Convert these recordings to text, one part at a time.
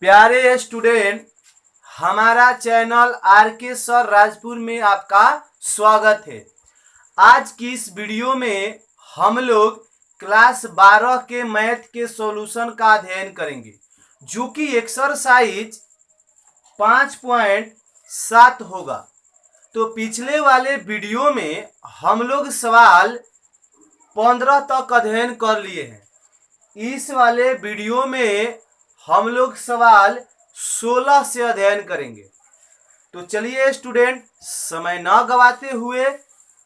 प्यारे स्टूडेंट, हमारा channel are के सर राजपुर में आपका स्वागत है। आज की इस वीडियो में हम लोग क्लास 12 के मैथ के सॉल्यूशन का अध्ययन करेंगे, जो कि एक्सरसाइज 5.7 होगा। तो पिछले वाले वीडियो में हम लोग सवाल 15 तक अध्ययन कर लिए हैं। इस वाले वीडियो में हम लोग सवाल 16 से अध्ययन करेंगे। तो चलिए स्टूडेंट, समय न गवाते हुए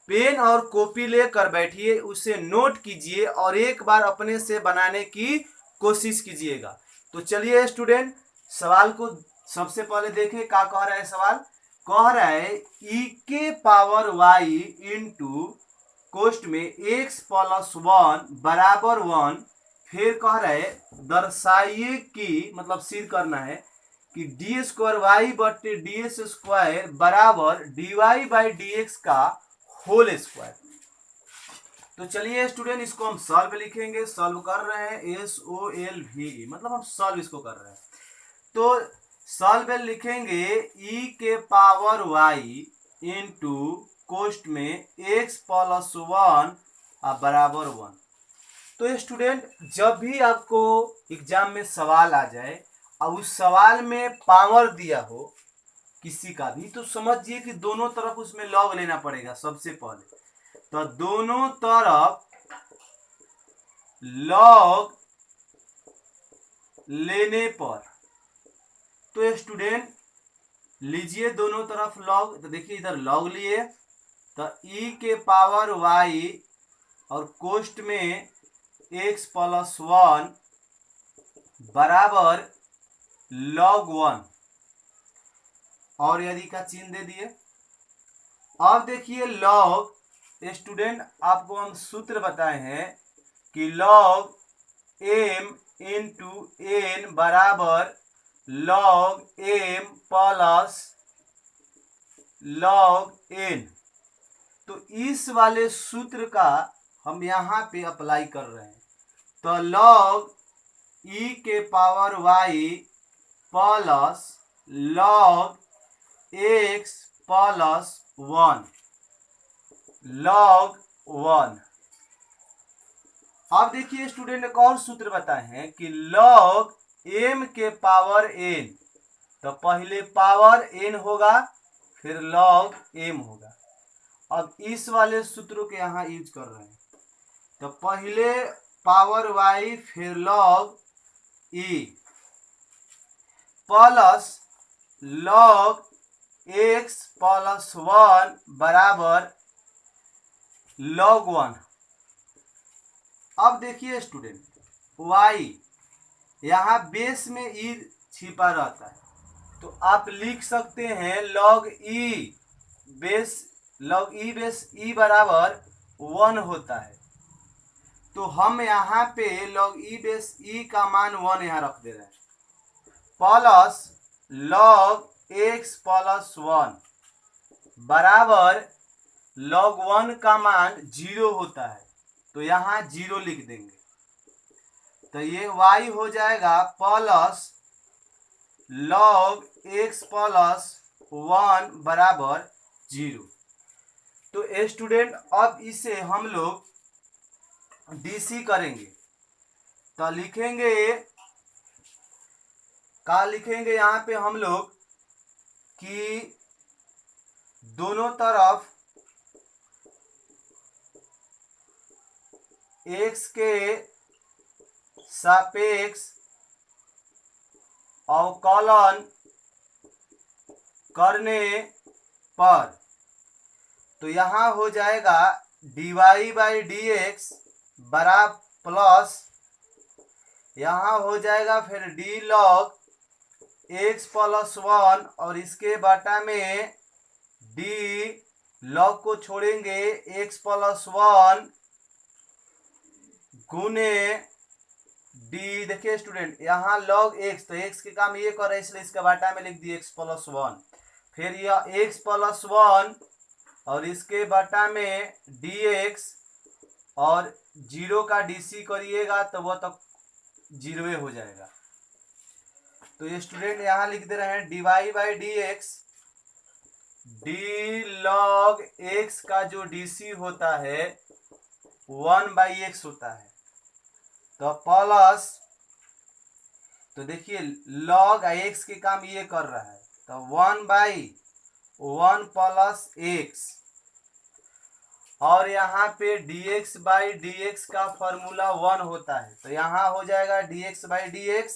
पेन और कॉपी लेकर बैठिए, उसे नोट कीजिए और एक बार अपने से बनाने की कोशिश कीजिएगा। तो चलिए स्टूडेंट, सवाल को सबसे पहले देखें। क्या कह रहा है सवाल? कह रहा है e के पावर y इंटू कोष्ट में x प्लस 1 बराबर 1। फिर कह रहा है दर्शाइए कि, मतलब सिद्ध करना है कि डी स्क्वायर वाई बटे डी एस स्क्वायर बराबर D Y by D X का होल स्क्वायर। तो चलिए स्टूडेंट, इसको हम सॉल्व लिखेंगे। सॉल्व कर रहे हैं SOLV, मतलब हम सॉल्व इसको कर रहे हैं। तो सॉल्व लिखेंगे e के पावर y इंटू कोष्ट में x प्लस 1 बराबर 1। तो स्टूडेंट, जब भी आपको एग्जाम में सवाल आ जाए और उस सवाल में पावर दिया हो किसी का भी, तो समझिए कि दोनों तरफ उसमें लॉग लेना पड़ेगा। सबसे पहले तो दोनों तरफ लॉग लेने पर, तो स्टूडेंट लीजिए दोनों तरफ लॉग। तो देखिए इधर लॉग लिए, तो e के पावर y और कोष्ट में x प्लस 1 बराबर log 1 और यदि का चिन्ह दे दिए। अब देखिए लॉग, स्टूडेंट आपको हम सूत्र बताए हैं कि log m इंटू n बराबर log m plus log n। तो इस वाले सूत्र का हम यहाँ पे अप्लाई कर रहे हैं। तो log e के power y plus log x plus 1 log 1। अब देखिए स्टूडेंट, एक और सूत्र बताए हैं कि log m के पावर n, तो पहले पावर n होगा फिर log m होगा। अब इस वाले सूत्रों के यहाँ यूज कर रहे हैं। तो पहले पावर y फिर log e plus log x plus 1 बराबर log 1। अब देखिए स्टूडेंट, y यहाँ बेस में e छिपा रहता है, तो आप लिख सकते हैं log e बेस e बराबर 1 होता है। तो हम यहाँ पे log e बेस e का मान 1 यहाँ रख दे रहे हैं, प्लस log x प्लस 1 बराबर log 1 का मान 0 होता है, तो यहाँ 0 लिख देंगे। तो ये y हो जाएगा प्लस log x प्लस 1 बराबर 0। तो स्टूडेंट अब इसे हम लोग डीसी करेंगे। तो लिखेंगे, क्या लिखेंगे यहाँ पे हम लोग कि दोनों तरफ x के सापेक्ष अवकलन करने पर, तो यहाँ हो जाएगा dy बाई डी एक्स बराबर प्लस, यहाँ हो जाएगा फिर d log x प्लस 1 और इसके बटा में d log को छोड़ेंगे x प्लस 1 गुने d। देखिए स्टूडेंट, यहाँ log x, तो x के काम ये कर रहे हैं इसलिए इसके बाटा में लिख दिए x प्लस 1। फिर यह x प्लस 1 और इसके बाटा में dx और 0 का dc करिएगा तो वह तक 0 हो जाएगा। तो ये स्टूडेंट यहाँ लिख दे रहे हैं dy by D x, D log x का जो dc होता है 1/x होता है। तो प्लस, तो देखिए लॉग x के काम ये कर रहा है, तो 1/1 प्लस x, और यहाँ पे dx बाई dx का फॉर्मूला 1 होता है, तो यहाँ हो जाएगा dx बाई dx,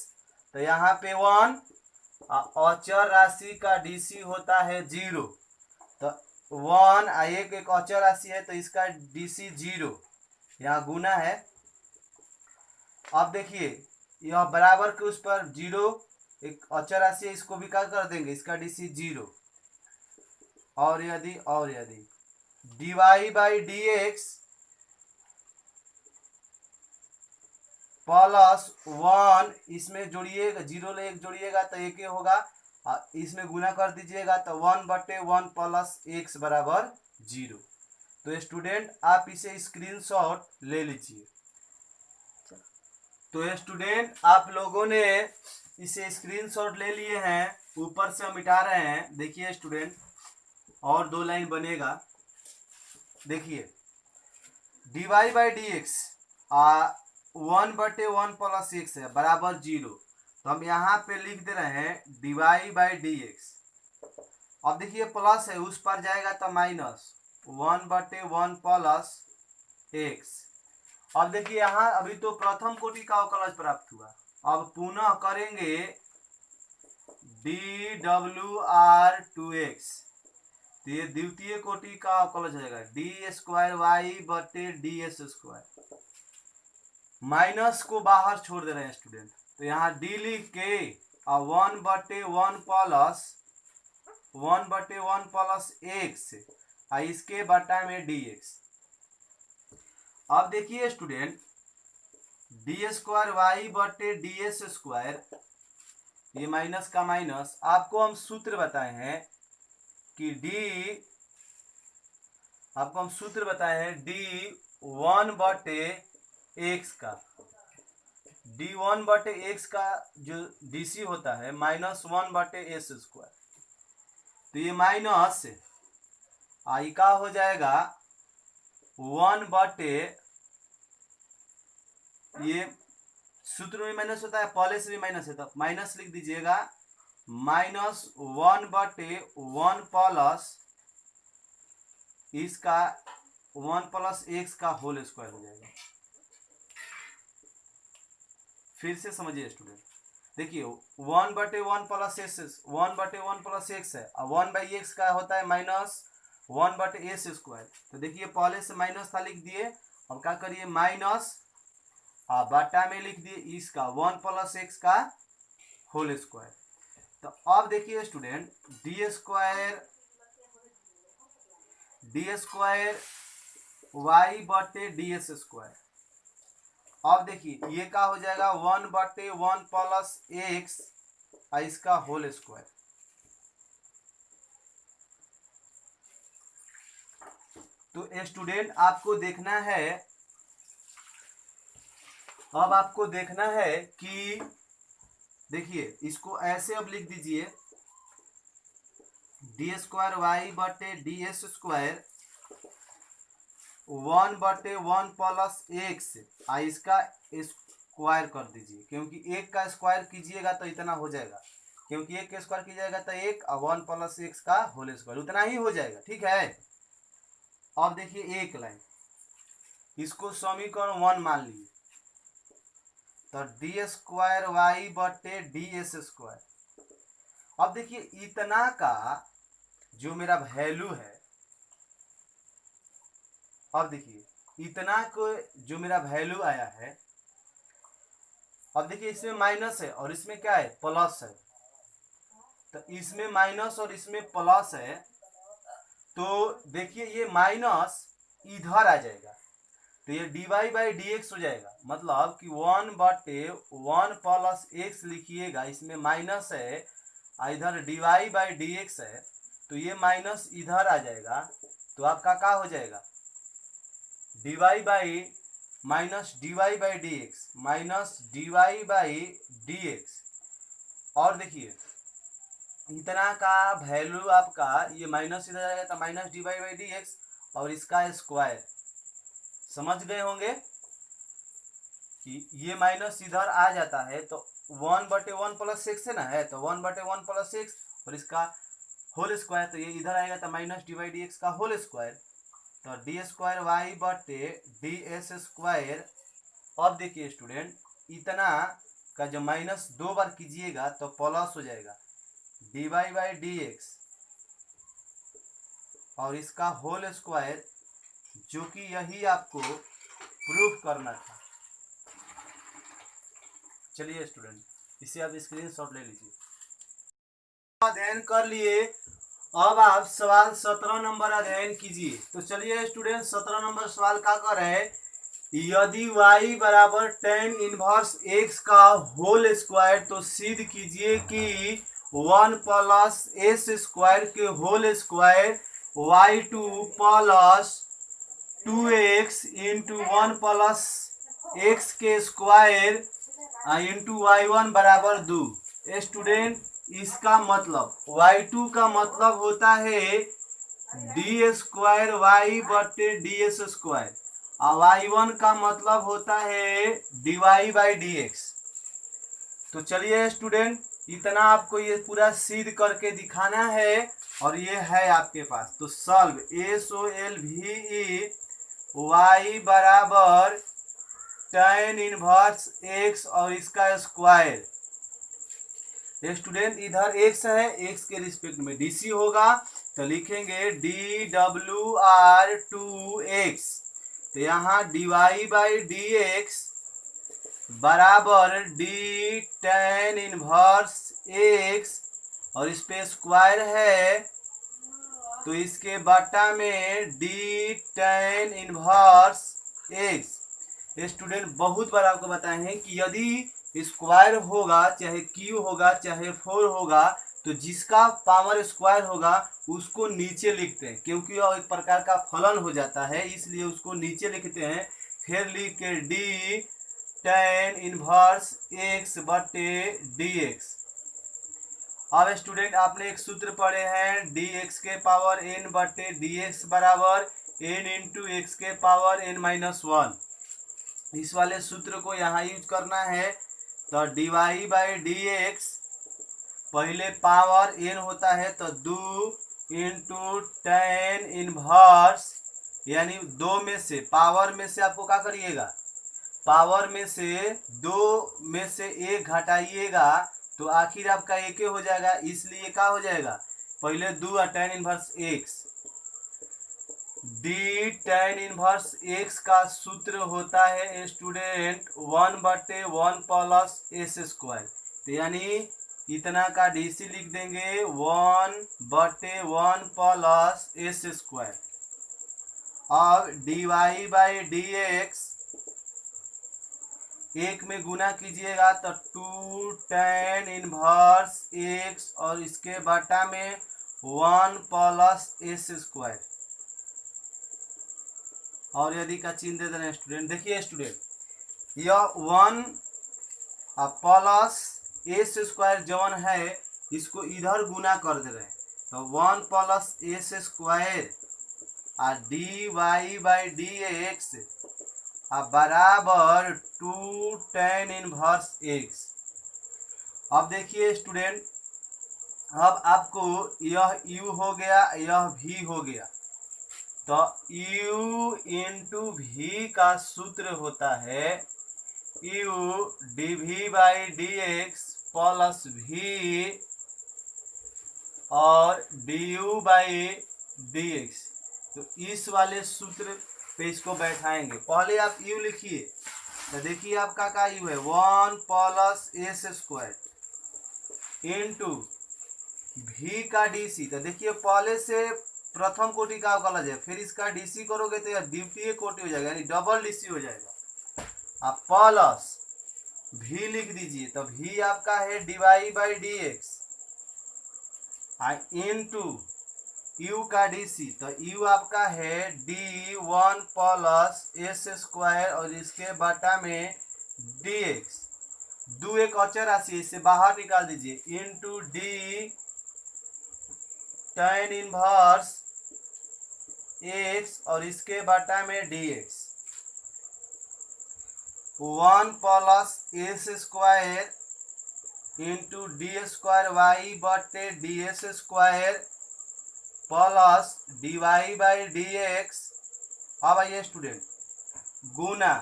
तो यहाँ पे 1, अचर राशि का dc होता है 0, तो 1 एक अचर राशि है तो इसका dc 0, यहाँ गुना है। अब देखिए यह बराबर के उस पर 0 एक अचर राशि है, इसको भी क्या कर देंगे, इसका dc 0, और यदि dy by D x plus 1, इसमें जोड़िएगा 0 ले 1 जोड़िएगा तो 1 होगा, इसमें गुना कर दीजिएगा तो 1/1 प्लस x बराबर 0। तो स्टूडेंट आप इसे स्क्रीनशॉट ले लीजिए। तो स्टूडेंट आप लोगों ने इसे स्क्रीनशॉट ले लिए हैं, ऊपर से हम मिटा रहे हैं। देखिए स्टूडेंट और 2 लाइन बनेगा, देखिए dy by D x 1/1 plus x है बराबर 0, तो हम यहाँ पे लिख दे रहे हैं dy बाई डी एक्स। अब देखिए प्लस है, उस पर जाएगा तो माइनस 1/1 प्लस x। अब देखिए यहाँ अभी तो प्रथम कोटि का अवकलज प्राप्त हुआ, अब पुनः करेंगे dwr2x, तो ये द्वितीय कोटि का अवकलज हो जाएगा d²y/ds²। माइनस को बाहर छोड़ दे रहे हैं स्टूडेंट, तो यहाँ d लिख के 1/1 प्लस x, इसके बटा में dx। अब देखिए स्टूडेंट d²y/ds², ये माइनस का माइनस, आपको हम सूत्र बताए हैं कि d1/x का, d1/x का जो dc होता है -1/s², तो ये माइनस आई का हो जाएगा 1/, ये सूत्र में माइनस होता है, पहले से भी माइनस है तो माइनस लिख दीजिएगा, -1/1 प्लस इसका 1 प्लस x का होल स्क्वायर हो जाएगा। फिर से समझिए स्टूडेंट, देखिए 1/1 प्लस x है, और 1/x का होता है -1/s², तो देखिए पहले से माइनस था लिख दिए, अब क्या करिए माइनस बटा में लिख दिए इसका 1 प्लस x का होल स्क्वायर। तो अब देखिए स्टूडेंट d² अब देखिए ये क्या हो जाएगा 1/1 प्लस x इसका होल स्क्वायर। तो स्टूडेंट आपको देखना है, अब आपको देखना है कि देखिए इसको ऐसे अब लिख दीजिए d²y/ds² 1/1 प्लस x, इसका स्क्वायर कर दीजिए, क्योंकि 1 का स्क्वायर कीजिएगा तो इतना हो जाएगा, क्योंकि 1 का स्क्वायर कीजिएगा तो 1 और 1 प्लस x का होल स्क्वायर, उतना ही हो जाएगा। ठीक है, अब देखिए एक लाइन, इसको समीकरण 1 मान लीजिए, तो d²y/ds²। अब देखिए इतना का जो मेरा वैल्यू है, अब देखिए इतना को जो मेरा वैल्यू आया है, अब देखिए इसमें माइनस है और इसमें क्या है प्लस है, तो इसमें माइनस और इसमें प्लस है, तो देखिए ये माइनस इधर आ जाएगा, तो ये dy बाई डी एक्स हो जाएगा, मतलब कि 1/1 प्लस x लिखिएगा, इसमें माइनस है, इधर dy बाई डी एक्स है, तो ये माइनस इधर आ जाएगा, तो आपका क्या हो जाएगा dy by minus dy by D x minus dy by D X, और देखिए इतना का वैल्यू आपका ये माइनस इधर जाएगा तो minus D Y by D X और इसका स्क्वायर। समझ गए होंगे कि ये माइनस इधर आ जाता है तो 1/1 + 6 है ना, है तो 1/1 + 6 और इसका होल स्क्वायर, तो ये इधर आएगा तो minus D Y D X का होल स्क्वायर, तो डी स्क्वायर वाई बटे डी एस स्क्वायर। अब देखिए स्टूडेंट इतना का जब माइनस 2 बार कीजिएगा तो प्लस हो जाएगा D Y by D X और इसका होल स्क्वायर, जो कि यही आपको प्रूफ करना था। चलिए स्टूडेंट इसे आप स्क्रीनशॉट ले लीजिए। अध्ययन कर लिए, अब आप सवाल 17 नंबर अध्ययन कीजिए। तो चलिए स्टूडेंट 17 नंबर सवाल क्या कर रहे हैं, यदि y बराबर tan इनवर्स x का होल स्क्वायर, तो सिद्ध कीजिए कि 1 + s स्क्वायर के whole square y2 + 2x into 1 + x के स्क्वायर इंटू y1 बराबर 2। स्टूडेंट इसका मतलब y2 का मतलब होता है डी स्क्वायर वाई बटे डी एस स्क्वायर और y1 का मतलब होता है D Y by D X. तो चलिए स्टूडेंट इतना आपको ये पूरा सिद्ध करके दिखाना है और ये है आपके पास। तो सॉल्व SOLVE y बराबर tan इनवर्स x और इसका स्क्वायर। स्टूडेंट इधर x है, x के रिस्पेक्ट में dc होगा तो लिखेंगे dWr2x, तो यहाँ dy बाई डी एक्स बराबर डी tan इनवर्स x और इस पे स्क्वायर है तो इसके बटा में D tan inverse x। Student बहुत बार आपको बताए हैं कि यदि स्क्वायर होगा चाहे क्यू होगा चाहे 4 होगा तो जिसका पावर स्क्वायर होगा उसको नीचे लिखते हैं, क्योंकि वह एक प्रकार का फलन हो जाता है इसलिए उसको नीचे लिखते हैं। फिर लिख के डी tan इनवर्स x बटे डी एक्स। अब स्टूडेंट आपने एक सूत्र पढ़े हैं डी एक्स के पावर n बटे डी एक्स बराबर n इंटू एक्स के पावर n-1। इस वाले सूत्र को यहाँ यूज करना है तो D Y by D X पहले पावर n होता है तो 2 इंटू tan इनवर्स, यानी 2 में से पावर में से आपको क्या करिएगा, पावर में से 2 में से 1 घटाइएगा तो आखिर आपका एक हो जाएगा, इसलिए क्या हो जाएगा पहले 2 और tan inverse x। D tan inverse x का सूत्र होता है स्टूडेंट 1/1 + s स्क्वायर, तो यानी इतना का डीसी लिख देंगे 1/1 + s स्क्वायर। अब D Y by D x 1 में गुना कीजिएगा तो 2 tan इनवर्स x और इसके बटा में 1 + s स्क्वायर और यदि का चिन्ह दे देना स्टूडेंट। देखिए स्टूडेंट यह 1 प्लस एस स्क्वायर जवन है इसको इधर गुना कर दे रहे हैं तो 1 + s स्क्वायर और D Y by D X बराबर 2 tan इनवर्स x। अब देखिए स्टूडेंट अब आपको यह u हो गया यह v हो गया, तो u इंटू v का सूत्र होता है u dv by D x plus v और du बाई डी एक्स। तो इस वाले सूत्र पे इसको बैठाएंगे। पहले आप u लिखिए तो देखिए आपका का u है 1 + s स्क्वायर इंटू v का dc, तो देखिए पहले से प्रथम कोटि का अवकल है फिर इसका डीसी करोगे तो यह द्वितीय कोटि हो जाएगा यानी डबल डीसी हो जाएगा। आप प्लस v लिख दीजिए तो v आपका है dy by D x into u का डीसी, तो u आपका है d1 + s स्क्वायर और इसके बटा में dx। दो एक अचर राशि, इसे बाहर निकाल दीजिए, into d tan inverse x और इसके बटा में d x, 1 plus S square into D square Y बटे D S square plus d Y by D x. अब आइए स्टूडेंट, गुना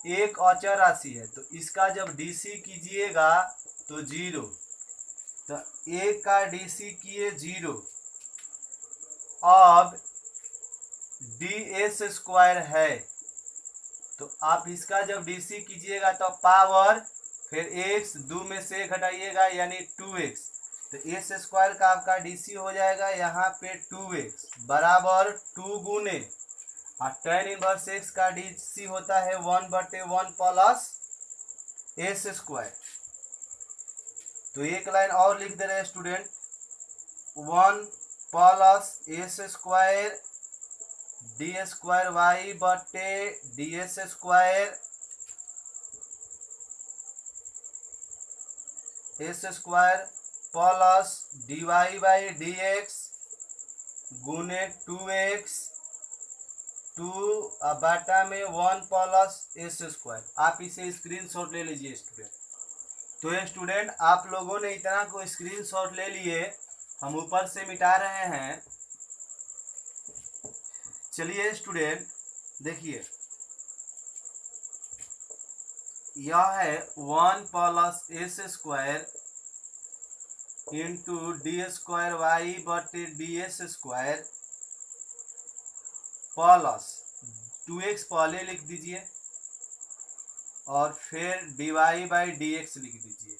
एक अचर राशि है तो इसका जब डीसी कीजिएगा तो 0, तो एक का डीसी किए 0। अब डी एस स्क्वायर है तो आप इसका जब डीसी कीजिएगा तो पावर फिर एक्स, 2 में से घटाइएगा यानी 2x, तो एस स्क्वायर का आपका डीसी हो जाएगा यहाँ पे 2x बराबर 2 गुने, और tan इनवर्स एक्स का डीसी होता है 1/1 प्लस एस स्क्वायर। तो एक लाइन और लिख दे रहे हैं student, 1 plus S square d square Y बटे D S square s square plus d Y by D x गुने 2x 2 बटा में 1 प्लस एस स्क्वायर। आप इसे स्क्रीनशॉट ले लीजिए स्टूडेंट। तो ये स्टूडेंट आप लोगों ने इतना को स्क्रीनशॉट ले लिए, हम ऊपर से मिटा रहे हैं। चलिए स्टूडेंट देखिए, यह है 1 plus S square into D square Y बटे D S square plus 2x पहले लिख दीजिए और फिर d Y by D x लिख दीजिए।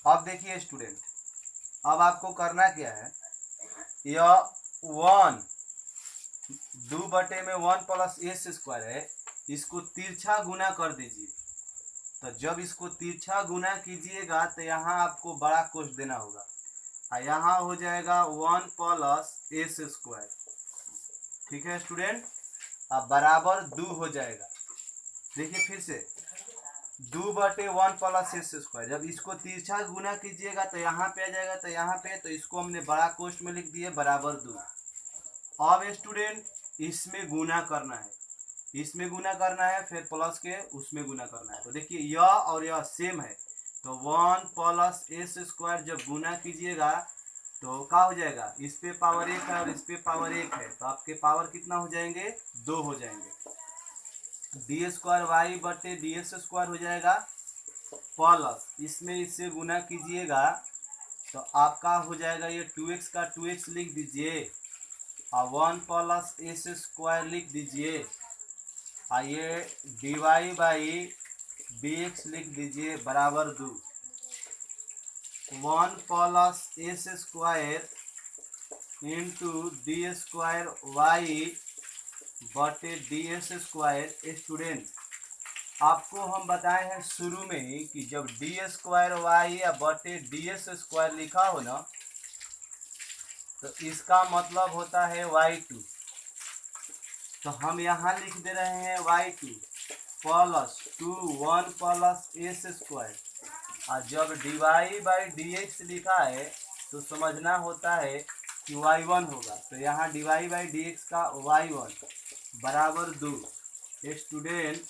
अब देखिए स्टूडेंट, अब आपको करना क्या है, यह 1 2 बटे में 1 प्लस एस स्क्वायर है, इसको तिरछा गुना कर दीजिए। तो जब इसको तिरछा गुना कीजिएगा तो यहाँ आपको बड़ा कोष देना होगा, और यहाँ हो जाएगा 1 प्लस एस स्क्वायर। ठीक है स्टूडेंट, अब बराबर 2 हो जाएगा। देखिए फिर से 2 बटे 1 प्लस एस स्क्वायर, जब इसको तिरछा गुना कीजिएगा तो यहाँ पे आ जाएगा, तो यहाँ पे तो इसको हमने बड़ा कोष्ठ में लिख दिए बराबर 2। अब स्टूडेंट इसमें गुना करना है, इसमें गुना करना है, फिर प्लस के उसमें गुना करना है। तो देखिए यह और यह सेम है, तो 1 प्लस एस स्क्वायर जब गुना कीजिएगा तो क्या हो जाएगा, इस पे पावर 1 है और इस पे पावर 1 है, तो आपके पावर कितना हो जाएंगे, 2 हो जाएंगे। डी स्क्वायर वाई बटे डी एस स्क्वायर हो जाएगा प्लस इसमें इससे गुना कीजिएगा तो आपका हो जाएगा ये 2x का 2x लिख दीजिए और 1 प्लस एस स्क्वायर लिख दीजिए, और ये D Y by D x लिख दीजिए बराबर 2। 1 plus S square into D square Y बटे डी एस स्क्वायर। स्टूडेंट आपको हम बताए हैं शुरू में ही कि जब डी स्क्वायर वाई या बटे डी एस स्क्वायर लिखा हो ना, तो इसका मतलब होता है y2। तो हम यहाँ लिख दे रहे हैं y2 plus 2 1 plus S square, और जब D Y by D X लिखा है तो समझना होता है कि y1 होगा, तो यहाँ D Y by D X का y1 बराबर 2। स्टूडेंट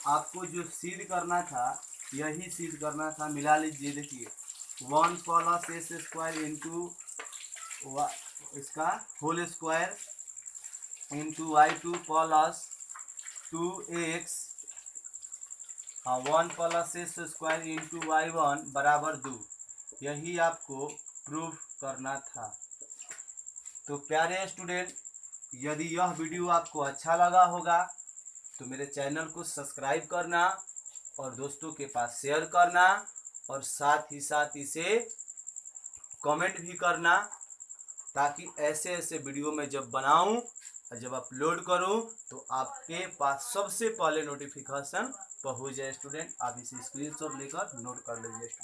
आपको जो सिद्ध करना था यही सिद्ध करना था, मिला लीजिए। देखिए 1 प्लस एस स्क्वायर इंटू इसका whole square into y2 plus 2x 1 plus S square into y1 बराबर 2, यही आपको प्रूफ करना था। तो प्यारे स्टूडेंट, यदि यह वीडियो आपको अच्छा लगा होगा तो मेरे चैनल को सब्सक्राइब करना और दोस्तों के पास शेयर करना, और साथ ही साथ इसे कमेंट भी करना, ताकि ऐसे ऐसे वीडियो में जब बनाऊं और जब अपलोड करूं तो आपके पास सबसे पहले नोटिफिकेशन पहुंच जाए। स्टूडेंट आप इसे स्क्रीनशॉट लेकर नोट कर लीजिए स्टूडेंट।